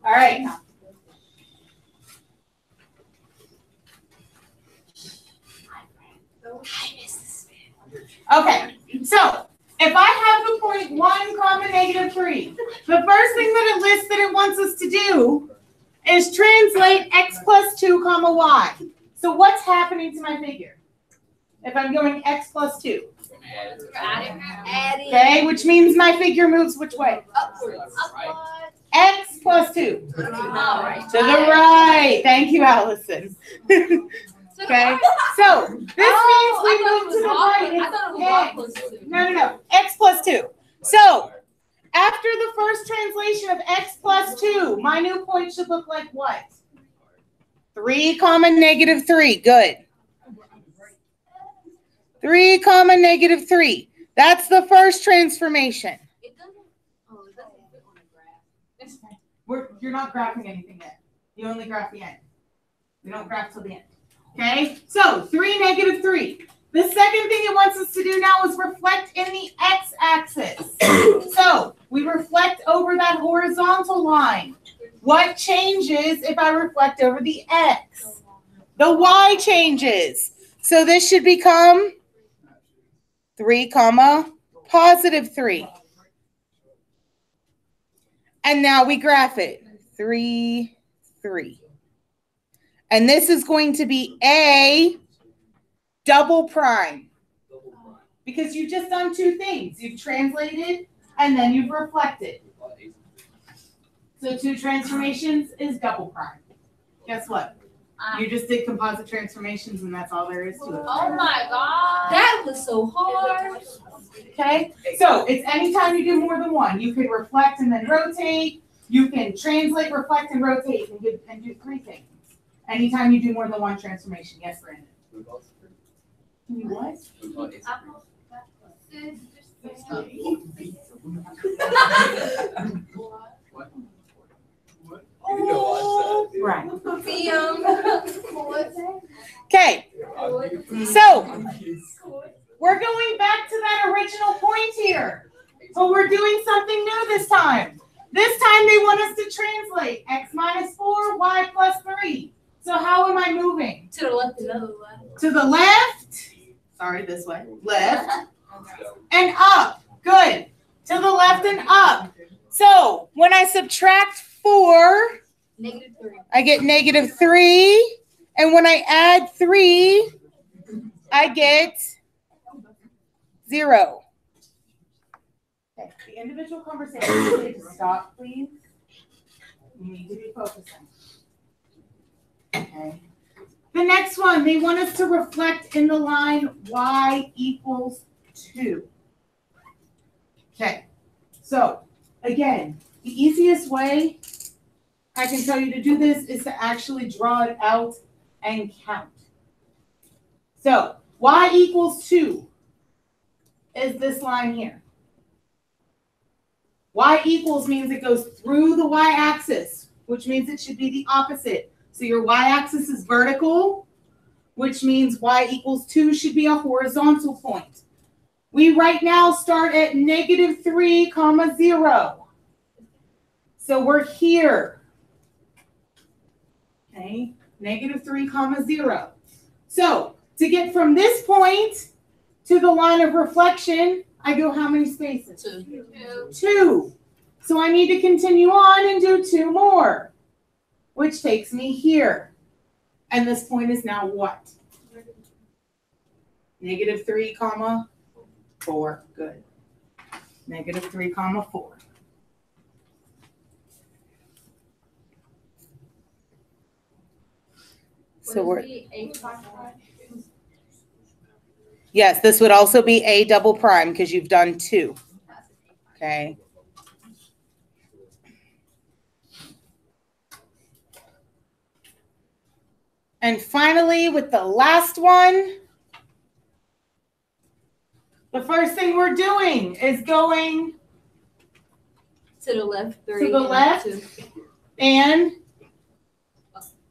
All right. Okay, so if I have the point 1 comma -3, the first thing that it lists that it wants us to do is translate x plus 2 comma y. So what's happening to my figure? If I'm going x plus 2. Adding. Okay, which means my figure moves which way? Upwards. X plus 2. To the right. To the right. Thank you, Allison. Okay, so this means we move to the right. I thought it was X. plus 2. No. X plus 2. So after the first translation of x plus 2, my new point should look like what? 3 comma -3. Good. 3 comma -3. That's the first transformation. It doesn't fit on a graph. You're not graphing anything yet. You only graph the end. We don't graph till the end. Okay? So 3 -3. The second thing it wants us to do now is reflect in the x-axis. So we reflect over that horizontal line. What changes if I reflect over the x? The y changes. So this should become 3 comma +3. And now we graph it. 3, 3. And this is going to be a double prime. Because you've just done two things. You've translated and then you've reflected. So 2 transformations is double prime. Guess what? You just did composite transformations and that's all there is to it. Oh my God. That was so hard. Okay? So it's anytime you do more than one. You can reflect and then rotate. You can translate, reflect, and rotate and do 3 things. Anytime you do more than one transformation. Yes, Brandon? Can you what? Right. Okay. So we're going back to that original point here. But we're doing something new this time. This time they want us to translate x minus 4, y plus 3. So how am I moving? To the left. To the left. Sorry, this way. Left. And up. Good. To the left and up. So when I subtract 4, -3. I get -3. And when I add 3, I get 0. Okay. The individual conversations need to stop, please. You need to be focusing. Okay. The next one, they want us to reflect in the line y equals 2. Okay. So, again, the easiest way I can tell you to do this is to actually draw it out and count. So, y equals 2 is this line here. Y equals means it goes through the y-axis, which means it should be the opposite. So your y-axis is vertical, which means y equals 2 should be a horizontal point. We right now start at -3, 0. So we're here. Okay, -3, 0. So to get from this point to the line of reflection, I go how many spaces? 2. 2. So I need to continue on and do 2 more, which takes me here. And this point is now what? -3, 4. Good. -3, 4. So we're, yes, this would also be a double prime because you've done 2. Okay. And finally, with the last one, the first thing we're doing is going to the left 3. To the left. And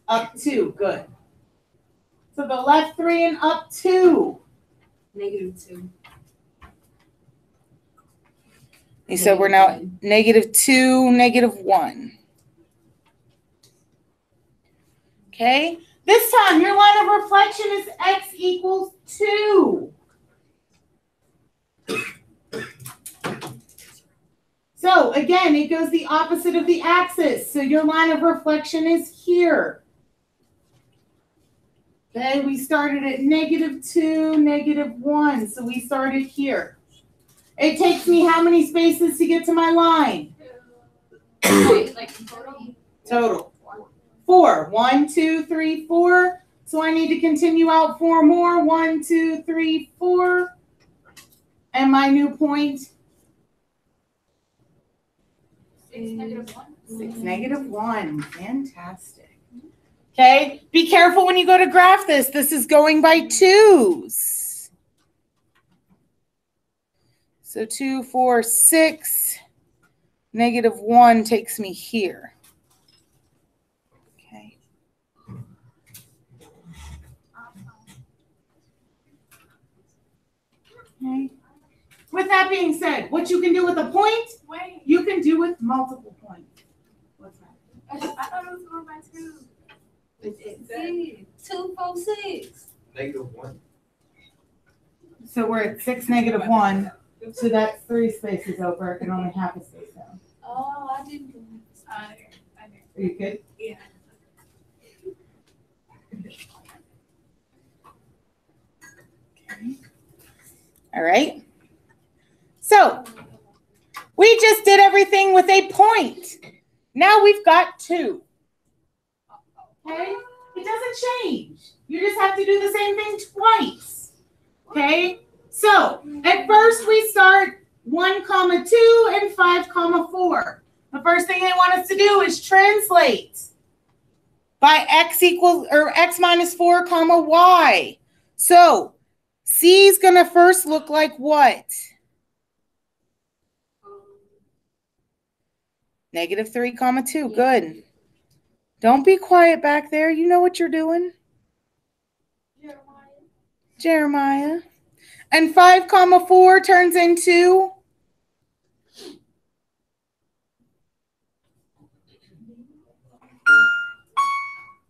up 2. Good. To the left 3 and up 2. -2. So we're now -2, -1. Okay, this time your line of reflection is x equals 2. So again, it goes the opposite of the axis. So your line of reflection is here. Okay, we started at -2, -1. So we started here. It takes me how many spaces to get to my line? Like Total. 4. 1, 2, 3, 4. So I need to continue out 4 more. 1, 2, 3, 4. And my new point? 6, -1. 6, -1. Fantastic. Okay, be careful when you go to graph this. This is going by 2s. So 2, 4, 6. -1 takes me here. Okay. Okay. With that being said, what you can do with a point, you can do with multiple points. What's that? I thought it was going by 2. See, 2, 4, 6. -1. So we're at 6, -1. So that's 3 spaces over. I can only have a space down. Oh, I didn't do it. Are you good? Yeah. Okay. All right. So we just did everything with a point. Now we've got 2. Okay? It doesn't change. You just have to do the same thing twice. Okay? So at first we start 1, 2 and 5, 4. The first thing they want us to do is translate by x minus 4, y. So C is going to first look like what? -3, 2. Good. Don't be quiet back there. You know what you're doing. Jeremiah. And 5, 4 turns into?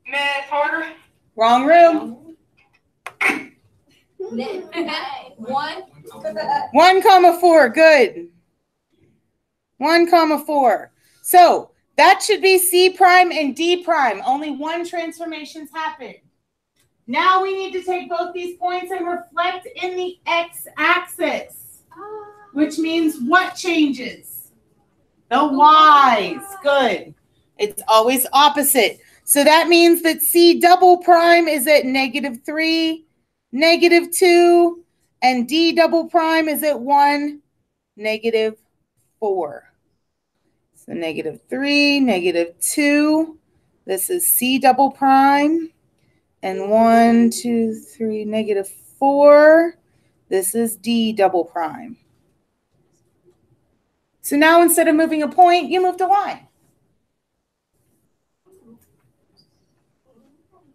Math harder. Wrong room. 1. 1, 4. Good. 1, 4. So that should be C prime and D prime. Only one transformation's happened. Now we need to take both these points and reflect in the x-axis, which means what changes? The y's. Good. It's always opposite. So that means that C double prime is at -3, -2, and D double prime is at 1, -4. So -3, -2. This is C double prime. And 1, 2, 3, -4. This is D double prime. So now instead of moving a point, you moved a line.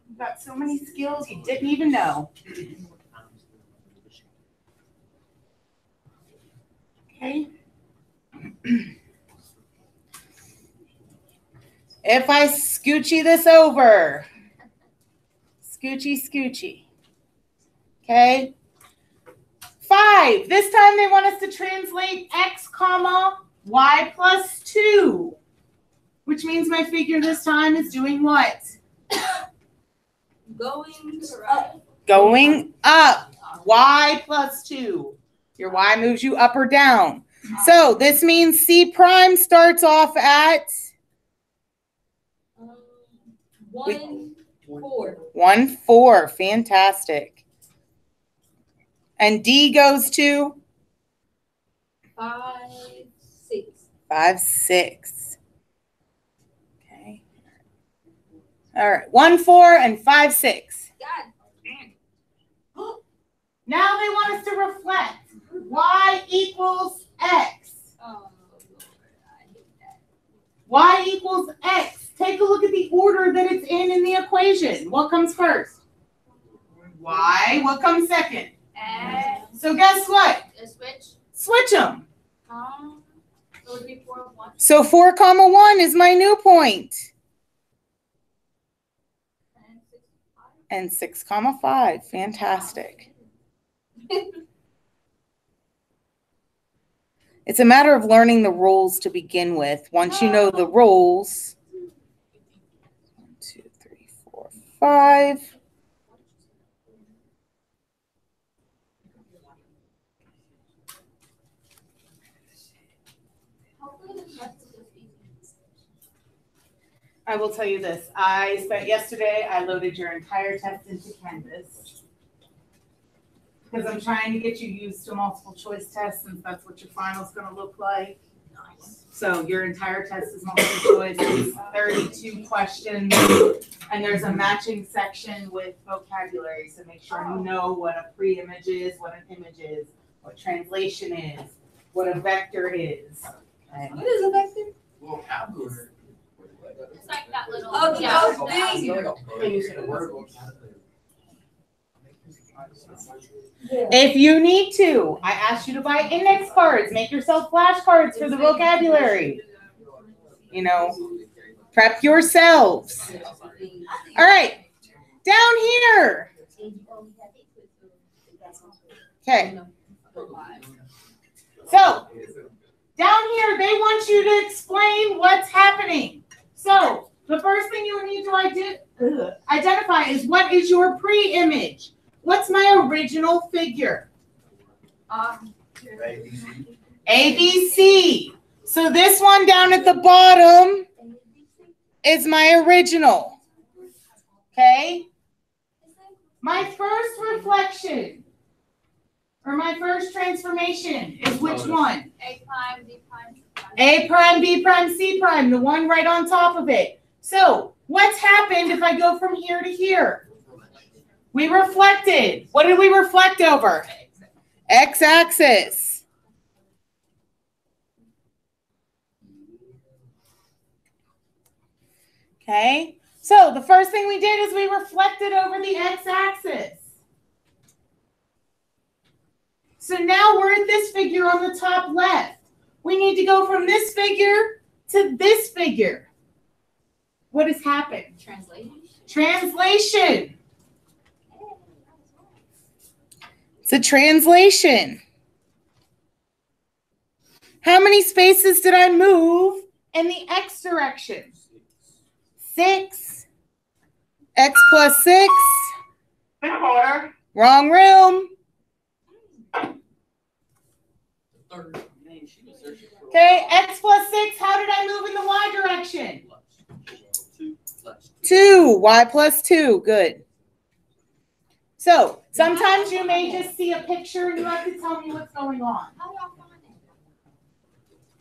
You've got so many skills you didn't even know. Okay. If I scoochie this over, scoochie. Okay. 5. This time they want us to translate x, y plus 2, which means my figure this time is doing what? Going up. Going up. Y plus 2. Your y moves you up or down. So this means C prime starts off at 1, 4. 1, 4. Fantastic. And D goes to 5, 6. 5, 6. Okay. All right. 1, 4 and 5, 6. God damn. Now they want us to reflect. Y equals X. Oh, Lord, I hate that. Y equals X. Take a look at the order that it's in the equation. What comes first? Y. What comes second? X. So guess what? Switch. Switch them. So it would be 4, 1. So 4, 1 is my new point. and 6, 5. Fantastic. It's a matter of learning the rules to begin with. Once you know the rules, 1, 2, 3, 4, 5. I will tell you this. I spent yesterday, I loaded your entire test into Canvas because I'm trying to get you used to multiple choice tests, since that's what your final is going to look like. So your entire test is multiple choice. It's 32 questions, and there's a matching section with vocabulary. So make sure you know what a pre-image is, what an image is, what translation is, what a vector is. Okay. What is a vector? Vocabulary. It's like that little. Oh, yeah. If you need to, I asked you to buy index cards. Make yourself flashcards for the vocabulary. You know, prep yourselves. All right, down here. Okay. So, down here, they want you to explain what's happening. So, the first thing you need to identify is, what is your pre-image? What's my original figure? ABC. So this one down at the bottom is my original. Okay? My first reflection, or my first transformation, is which one? A prime, B prime, C prime. A prime, B prime, C prime, the one right on top of it. So what's happened if I go from here to here? We reflected. What did we reflect over? X-axis. Okay. So the first thing we did is we reflected over the X-axis. So now we're at this figure on the top left. We need to go from this figure to this figure. What has happened? Translation. Translation. It's a translation. How many spaces did I move in the X direction? 6. X plus 6. Wrong room. Okay, X plus 6. How did I move in the Y direction? 2. Y plus 2. Good. So sometimes you may just see a picture and you have to tell me what's going on. How do y'all find it?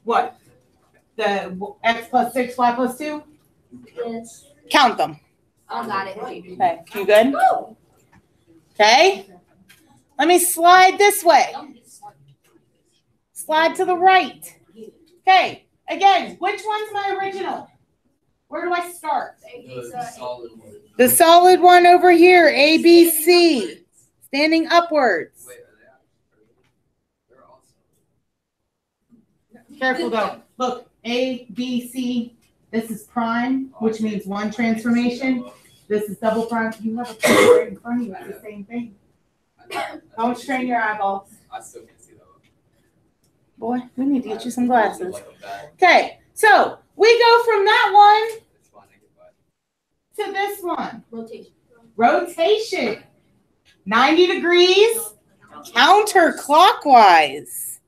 What? The X plus 6, Y plus 2? Yes. Count them. Oh, got it. Okay, you good? Okay. Let me slide this way. Slide to the right. Okay, again, which one's my original? Where do I start? The solid one over here, ABC, standing upwards. Careful though. Look, A, B, C. This is prime, which means one transformation. This is double prime. You have a picture right in front of you. It's the same thing. Don't strain your eyeballs. I still can't see that one. Boy, we need to get you some glasses. Okay, so we go from that one to this one. Rotation. Rotation. 90 degrees counterclockwise.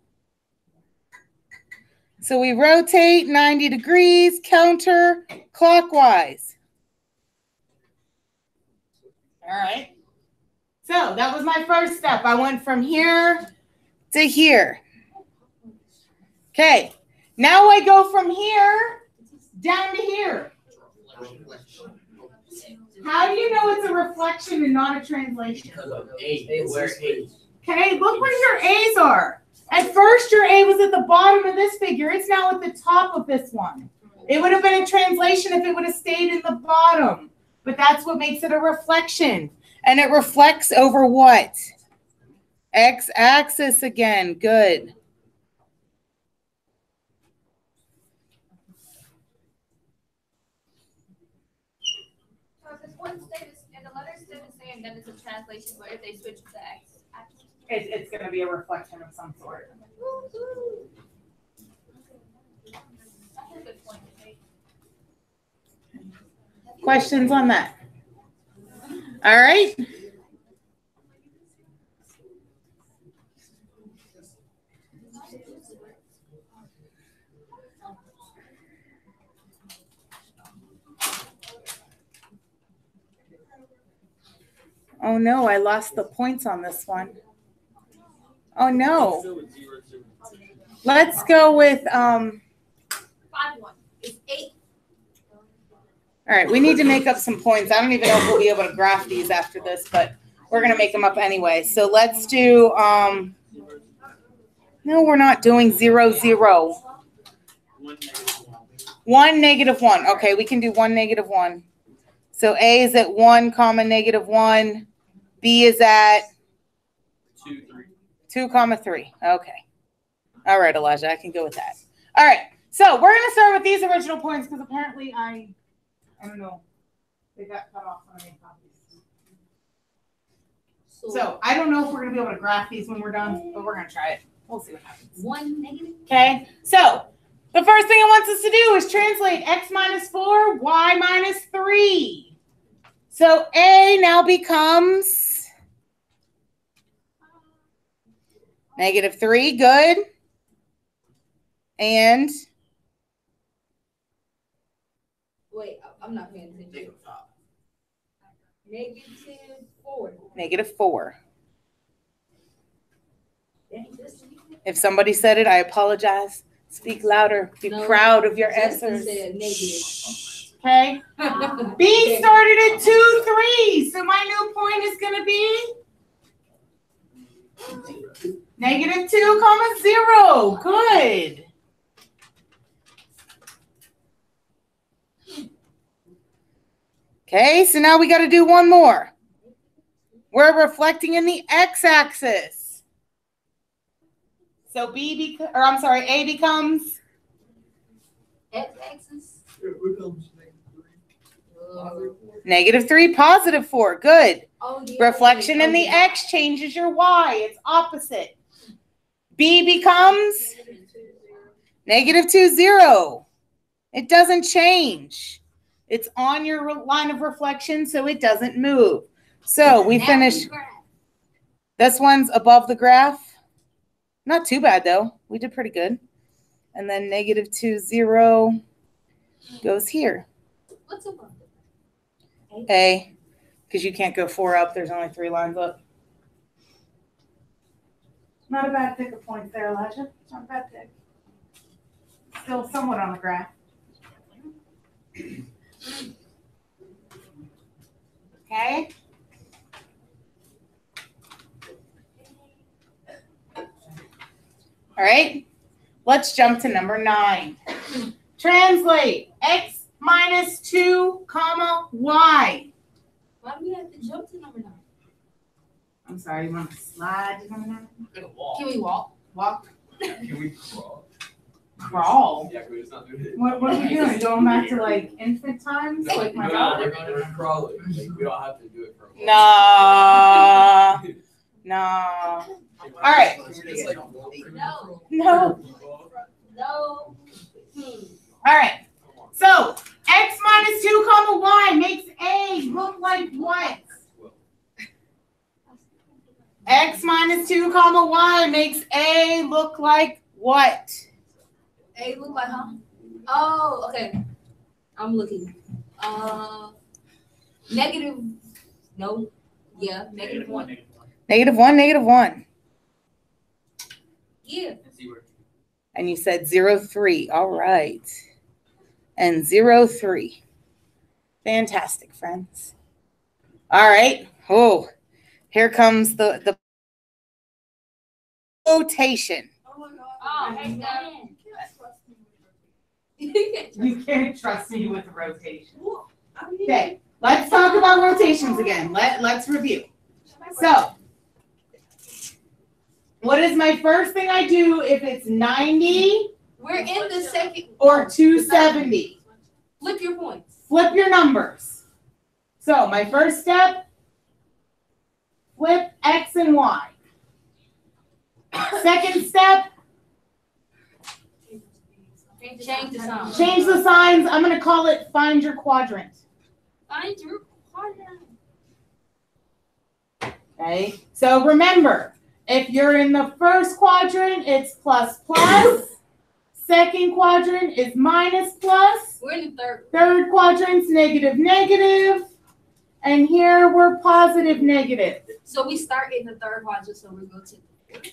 So we rotate 90 degrees counterclockwise. All right. So that was my first step. I went from here to here. Okay. Now I go from here down to here. How do you know it's a reflection and not a translation? Because of A. Where A? Okay, look where your A's are. At first, your A was at the bottom of this figure. It's now at the top of this one. It would have been a translation if it would have stayed in the bottom. But that's what makes it a reflection. And it reflects over what? X-axis again. Good. So if this one stayed and the letter stayed the point, then it's a translation, but if they switch to X. It's going to be a reflection of some sort. That's a good point to make. Questions on that? All right. Oh no, I lost the points on this one. Oh no. Let's go with 5-1 is 8. all right, we need to make up some points. I don't even know if we'll be able to graph these after this, but we're gonna make them up anyway. So let's do no, we're not doing 0, 0. 1, -1. Okay, we can do 1, -1. So A is at 1, -1. B is at 2, 3. Okay. All right, Elijah, I can go with that. All right. So we're going to start with these original points because apparently I don't know. They got cut off when I made copies. So I don't know if we're going to be able to graph these when we're done, but we're going to try it. We'll see what happens. 1 negative. Okay. So the first thing it wants us to do is translate x minus 4, y minus 3. So A now becomes -3. Good. And Wait, I'm not paying attention. -4. -4. If somebody said it, I apologize. Speak louder. Be proud of your answers. Okay. B started at 2, 3. So my new point is going to be -2, 0. Good. Okay, so now we got to do one more. We're reflecting in the x-axis. So A becomes X-axis. -3, +4. Good. Oh, yeah. Reflection in the x changes your y. It's opposite. B becomes -2, 0. It doesn't change. It's on your line of reflection, so it doesn't move. So we finish. This one's above the graph. Not too bad, though. We did pretty good. And then -2, 0 goes here. What's above? A, because you can't go 4 up. There's only 3 lines up. Not a bad pick of points there, Elijah. Not a bad pick. Still somewhat on the graph. Okay. All right. Let's jump to number 9. Translate x minus 2, y. Why do we have to jump to number 9? I'm sorry, you want to slide to number 9? Can we walk? Walk? Can we crawl? Crawl? Yeah, we just not do it. What are we doing? Going back to like infant times? No, Like my no, daughter? we're crawling. Like, we don't have to do it for a while. Nah. Nah. All right. No. No. No. All right. So x minus 2, y makes A look like what? X minus 2, y makes A look like what? A look like, huh? Oh, okay. I'm looking. Negative. No. Yeah, -1. -1, -1. Yeah. And you said 0, 3. All right. And 0, 3. Fantastic, friends. All right. Oh, here comes the rotation. Oh, hey, God. You can't trust me with rotation. Okay, let's talk about rotations again. Let's review. So, what is my first thing I do if it's 90 We're in the second. or 270? Flip your points. Flip your numbers. So, my first step, flip X and Y. Second step, Change the sign. change the signs. I'm going to call it find your quadrant. Find your quadrant. Okay, so remember, if you're in the first quadrant, it's plus plus. Second quadrant is minus plus. We're in the third. Third quadrant's negative negative. And here we're positive negative. So we start in the third quadrant, so we go to the fourth.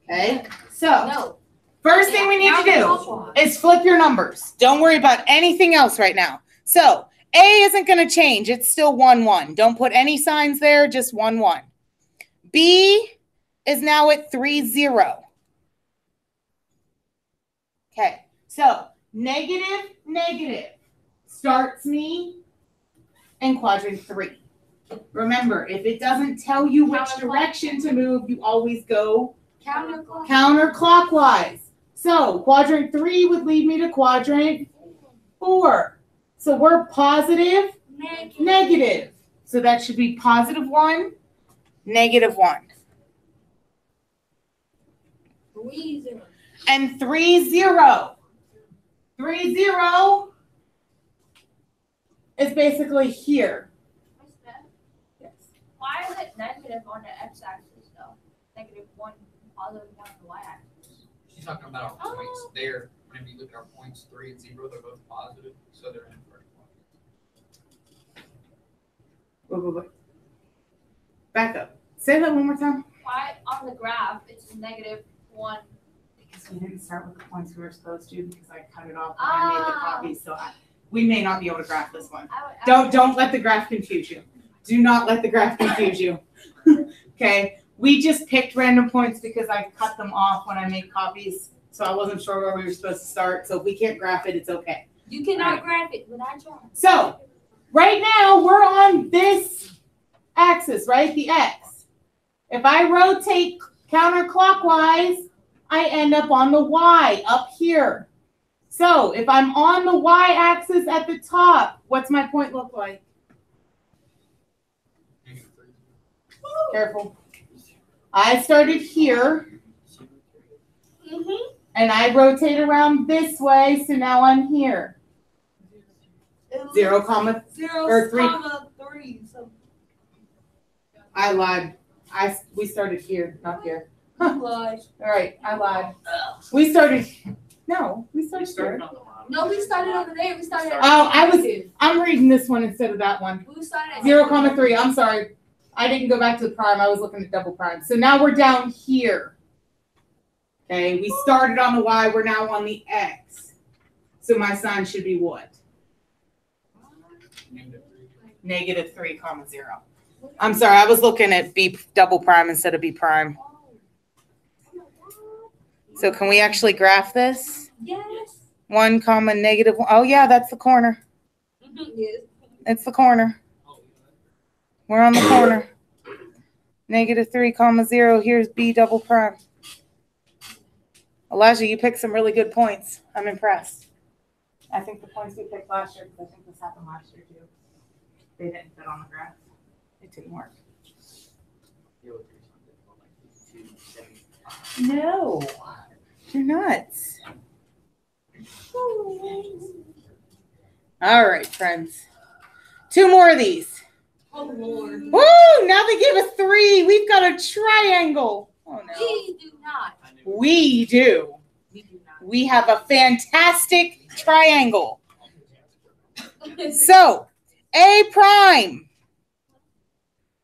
Okay, so No. first thing we need to do is flip your numbers. Don't worry about anything else right now. So A isn't going to change. It's still 1, 1. Don't put any signs there, just 1, 1. B is now at 3, 0. Okay, so negative, negative starts me in quadrant 3. Remember, if it doesn't tell you which direction to move, you always go counterclockwise. So quadrant 3 would lead me to quadrant 4. So we're positive, negative. So that should be positive 1, negative 1. 3, 0. And 3, 0. 3, 0 is basically here. Yes. Why is it negative on the x-axis though? Negative 1, positive 1 on the y-axis. She's talking about our points there. Whenever you look at our points, 3 and 0, they're both positive, so they're in the first one. Wait. Back up. Say that one more time. Why on the graph it's negative 1? Because we didn't start with the points we were supposed to, because I cut it off when I made the copy. So we may not be able to graph this one. Don't let the graph confuse you. Do not let the graph confuse you. Okay. We just picked random points because I cut them off when I made copies. So I wasn't sure where we were supposed to start. So if we can't graph it, it's okay. You cannot graph it without trying. So right now we're on this axis, right? The X. If I rotate counterclockwise, I end up on the Y up here. So if I'm on the Y-axis at the top, what's my point look like? Careful. I started here, and I rotate around this way, so now I'm here. 0, comma, or 3. 3. So I lied. We started here, not here. All right, I lied. We started. No, we started here. no, we started over there. We started. Oh, I'm reading this one instead of that one. We started at 0, comma 3. I'm sorry. I didn't go back to the prime. I was looking at double prime. So now we're down here. Okay, we started on the Y. We're now on the X. So my sign should be what? Negative 3, comma 0. I'm sorry. I was looking at B double prime instead of B prime. So can we actually graph this? Yes. 1, comma, negative 1. Oh, yeah, that's the corner. Yes. It's the corner. We're on the corner. Negative 3, comma 0. Here's B double prime. Elijah, you picked some really good points. I'm impressed. I think the points we picked last year, because I think this happened last year too. They didn't fit on the graph. It didn't work. No, you're nuts. All right, friends. 2 more of these. Oh Lord. Woo! Now they gave us 3. We've got a triangle. Oh no. We do not. We do. We do not. We have a fantastic triangle. So, A prime.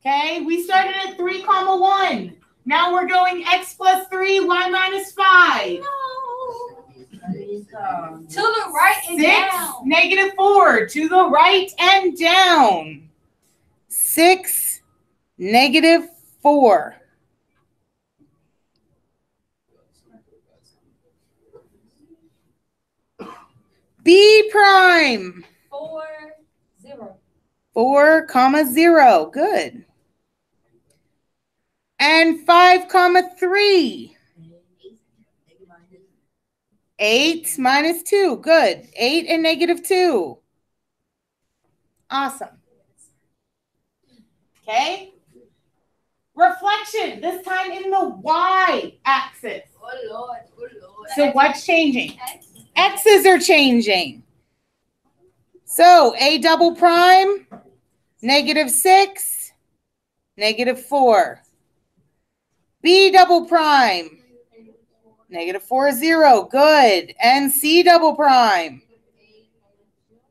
Okay, we started at 3, comma 1. Now we're going X plus 3, Y minus 5. No. To the right and 6, down. negative 4. To the right and down. 6, negative 4. B prime. 4, 0. 4, comma 0. Good. And 5, comma 3. 8 minus 2. Good. 8 and negative 2. Awesome. Okay. Reflection, this time in the y-axis. Oh Lord, oh Lord. So what's changing? X. X's are changing. So A double prime, -6, -4. B double prime, -4, 0. Good. And C double prime,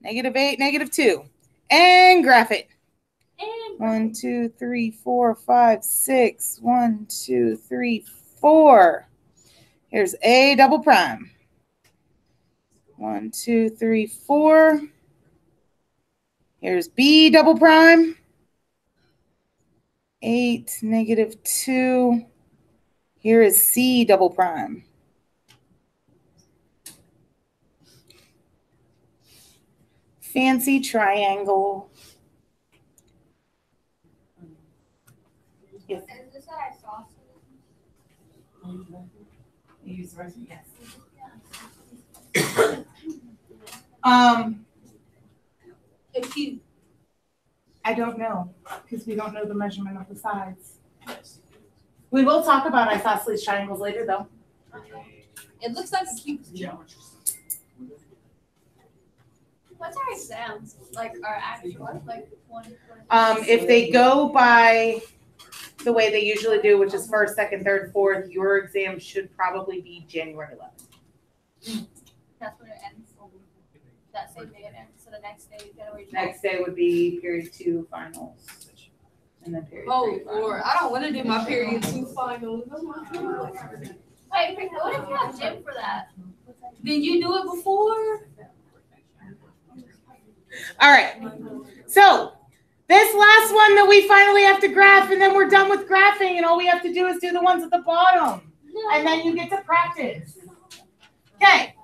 -8, -2. And graph it. And 1, 2, 3, 4, 5, 6. 1, 2, 3, 4. Here's A double prime. 1, 2, 3, 4. Here's B double prime. 8, -2. Here is C double prime. Fancy triangle. Yes. is this what I saw? Use the rest, yes. If you, I don't know, because we don't know the measurement of the sides. We will talk about isosceles triangles later, though. it looks like a cute. What's our exams? Like our actual, like one. If they go by the way they usually do, which is first, second, third, fourth, your exam should probably be January 11th. That's when it ends. That same day it ends. So the next day, January 12th. Next day would be period 2 finals. And then period 3 Oh finals. Lord, I don't want to do my period 2 finals. Oh my God. Wait, what if you have gym for that? Did you do it before? All right. So this last one that we finally have to graph, and then we're done with graphing, and all we have to do is do the ones at the bottom. And then you get to practice. Okay.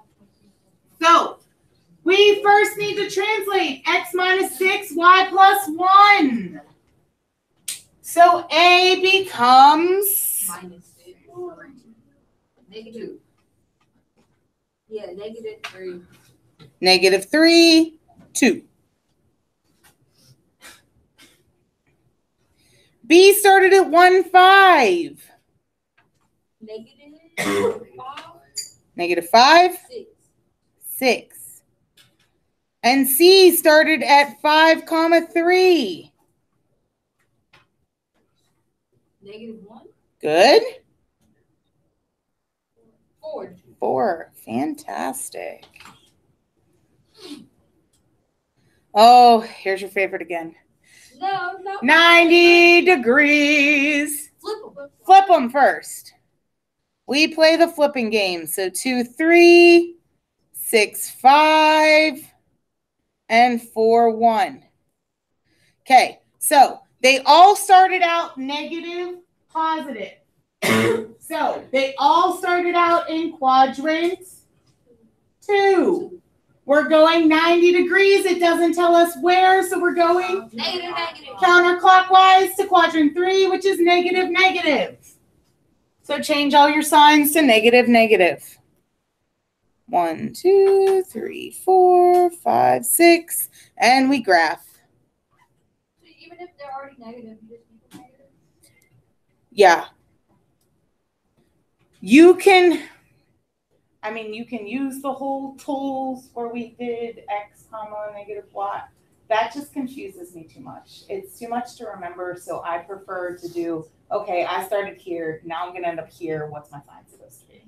So we first need to translate x minus 6, y plus 1. So A becomes -6. -2. Yeah, -3. -3, 2. B started at 1, 5. -5. -5, 6. 6. And C started at 5, 3. -1. Good. 4. 4. Fantastic. Oh, here's your favorite again. No. 90 degrees. Flip them. Flip them first. We play the flipping game. So 2, 3, 6, 5, and 4, 1. Okay, so they all started out negative, positive. So they all started out in quadrant 2. We're going 90 degrees. It doesn't tell us where, so we're going Negative. counterclockwise to quadrant 3, which is negative, negative. So change all your signs to negative, negative. 1, 2, 3, 4, 5, 6, and we graph. So even if they're already negative, you just make them negative. Yeah. You can use the whole tools where we did x comma negative y. That just confuses me too much. It's too much to remember, so I prefer to do, okay, I started here, now I'm going to end up here. What's my sign supposed to be?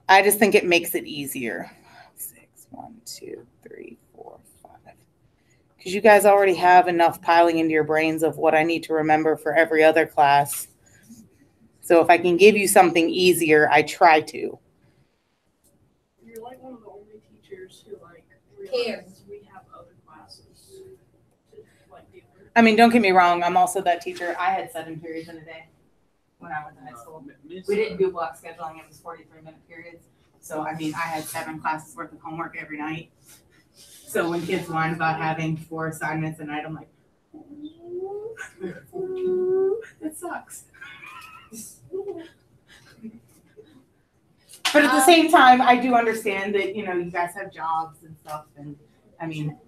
I just think it makes it easier. 6, 1, 2, 3, 4, 5. Because you guys already have enough piling into your brains of what I need to remember for every other class. So if I can give you something easier, I try to. You're like one of the only teachers who Cares. realizes we have other classes to deal with. I mean, don't get me wrong. I'm also that teacher. I had 7 periods in a day when I was in high school. We didn't do block scheduling. It was 43-minute periods. So, I mean, I had 7 classes worth of homework every night. So when kids whine about having 4 assignments a night, I'm like, that sucks. But at the same time, I do understand that, you guys have jobs and stuff. And I mean,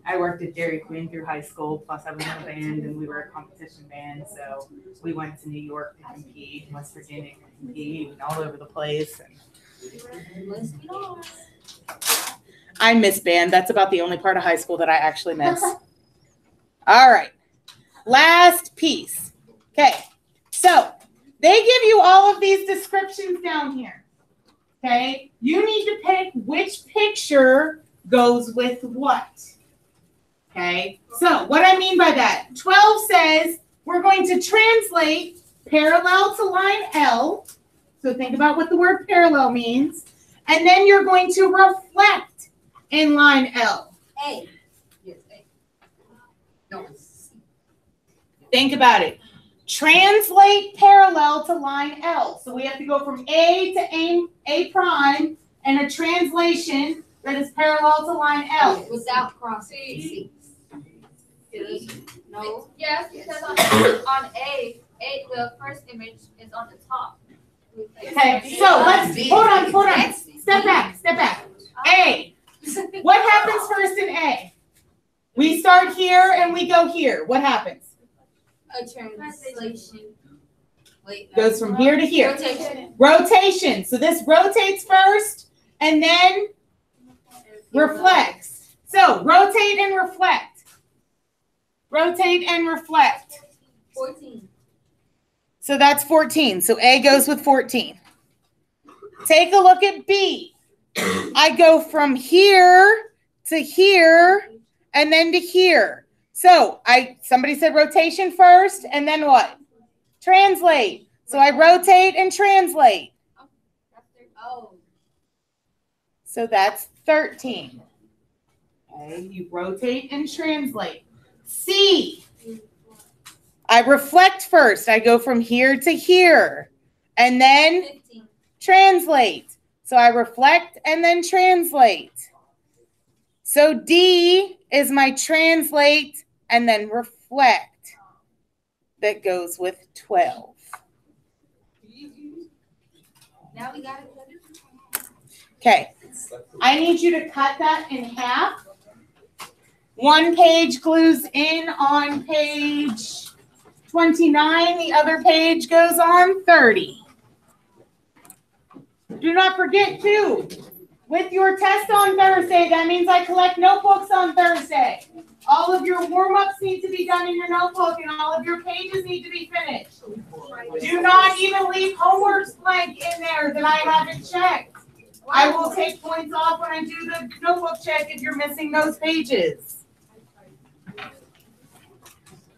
I worked at Dairy Queen through high school, plus I was in a band and we were a competition band. So we went to New York to compete, West Virginia to compete, and all over the place. And Let's get on. I miss band. That's about the only part of high school that I actually miss. All right. Last piece. Okay. So they give you all of these descriptions down here. Okay. You need to pick which picture goes with what. Okay. So what I mean by that, 12 says we're going to translate parallel to line L. So think about what the word parallel means. And then you're going to reflect in line L. A. Yes, A. No, it's C. Think about it. Translate parallel to line L. So we have to go from A to A prime and a translation that is parallel to line L. Without crossing C. No. Yes, because on A, the first image is on the top. Okay, so let's, hold on. Step back. A. What happens first in A? We start here and we go here. What happens? A translation. Wait. Goes from here to here. Rotation. Rotation. So this rotates first and then reflects. So rotate and reflect. Rotate and reflect. 14. So that's 14. So A goes with 14. Take a look at B. I go from here to here and then to here. So somebody said rotation first and then what? Translate. So I rotate and translate. Oh. So that's 13. Okay, you rotate and translate. C. I reflect first. I go from here to here and then 15. translate. So I reflect and then translate. So D is my translate and then reflect that goes with 12. Now we got it. Okay, I need you to cut that in half. One page glues in on page 29. The other page goes on 30. Do not forget too, with your test on Thursday, that means I collect notebooks on Thursday. All of your warm-ups need to be done in your notebook and all of your pages need to be finished. Do not even leave homework blank in there that I haven't checked. I will take points off when I do the notebook check if you're missing those pages.